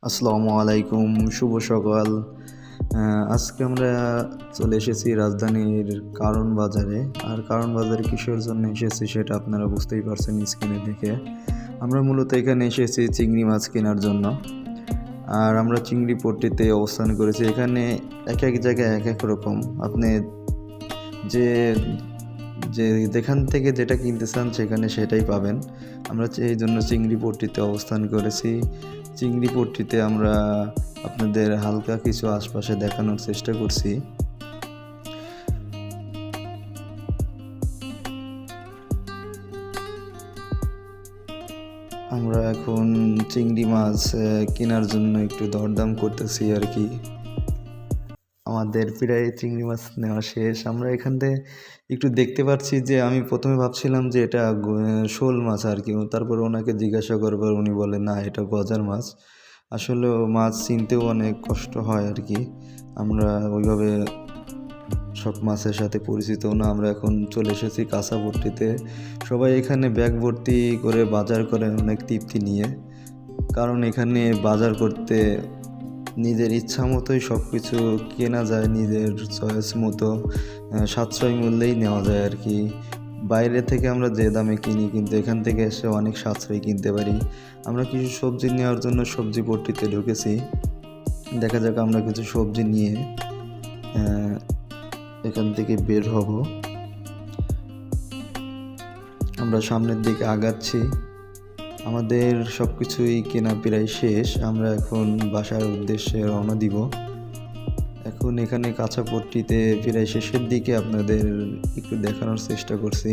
আসসালামু আলাইকুম, শুভ সকাল। আজকে আমরা চলে এসেছি রাজধানীর কারণ বাজারে। আর কারণ বাজারে কিসের জন্য এসেছি সেটা আপনারা বুঝতেই পারছেন স্ক্রিনে দেখে। আমরা মূলত এখানে এসেছি চিংড়ি মাছ কেনার জন্য। আর আমরা চিংড়ি পট্টিতে অবস্থান করেছি। এখানে এক এক জায়গায় এক এক রকম। আপনি যে যে যেখান থেকে যেটা কিনতে চান সেখানে সেটাই পাবেন। আমরা এই জন্য চিংড়ি পট্টিতে অবস্থান করেছি। চিংড়ি পট্টিতে আমরা আপনাদের হালকা কিছু আশপাশে দেখানোর চেষ্টা করছি। আমরা এখন চিংড়ি মাছ কেনার জন্য একটু দরদাম করতেছি আর কি। আমাদের প্রায় চিংড়ি মাছ নেওয়া শেষ। আমরা এখান থেকে একটু দেখতে পাচ্ছি যে আমি প্রথমে ভাবছিলাম যে এটা শোল মাছ আর কি। তারপরে ওনাকে জিজ্ঞাসা করবার উনি বলে না, এটা গজার মাছ। আসলে মাছ চিনতেও অনেক কষ্ট হয় আর কি। আমরা ওইভাবে সব মাছের সাথে পরিচিতও না। আমরা এখন চলে এসেছি কাঁচাপট্টিতে। সবাই এখানে ব্যাগ ভর্তি করে বাজার করেন অনেক তৃপ্তি নিয়ে, কারণ এখানে বাজার করতে নিজের ইচ্ছা মতোই সব কিছু কেনা যায়, নিজের চয়েস মতো সাশ্রয় মূল্যেই নেওয়া যায় আর কি। বাইরে থেকে আমরা যে দামে কিনি কিন্তু এখান থেকে এসে অনেক সাশ্রয়ী কিনতে পারি। আমরা কিছু সবজি নেওয়ার জন্য সবজি পট্টিতে ঢুকেছি। দেখা যাক আমরা কিছু সবজি নিয়ে এখান থেকে বের হব। আমরা সামনের দিকে আগাচ্ছি। আমাদের সব কিছুই কেনা প্রায় শেষ। আমরা এখন বাসার উদ্দেশ্যে রওনা দিব। এখন এখানে কাঁচাপট্টিতে প্রায় শেষের দিকে আপনাদের একটু দেখানোর চেষ্টা করছি।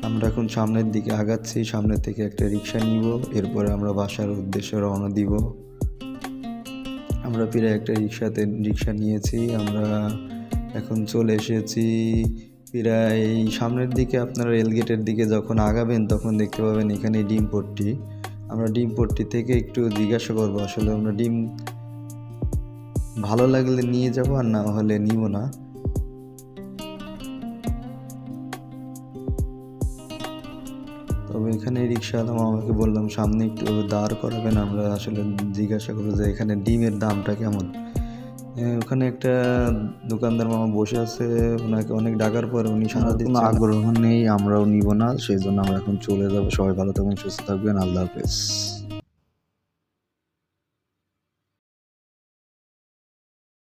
আমরা এখন সামনের দিকে আগাচ্ছি। সামনের থেকে একটা রিক্সা নিব, এরপরে আমরা বাসার উদ্দেশ্যে রওনা দিব। আমরা প্রায় একটা রিক্সা নিয়েছি। আমরা এখন চলে এসেছি প্রায় সামনের দিকে। আপনারা রেলগেটের দিকে যখন আগাবেন তখন দেখতে পাবেন এখানে ডিম পট্টি। আমরা ডিম পট্টি থেকে একটু জিজ্ঞাসা করবো, আসলে আমরা ডিম ভালো লাগলে নিয়ে যাব, আর না হলে নিব না। তবে এখানে রিক্সাওয়ালা আমাকে বললাম সামনে একটু দাঁড় করাবেন। আমরা আসলে জিজ্ঞাসা করবো যে এখানে ডিমের দামটা কেমন। ওখানে একটা দোকানদার মামা বসে আছে, ওনাকে অনেক ডাকার পরে উনি সারা দিচ্ছেন। আগ্রহ নেই, আমরাও নিব না, সেই জন্য আমরা এখন চলে যাব। সবাই ভালো থাকবেন, সুস্থ থাকবেন, আল্লাহ হাফেজ।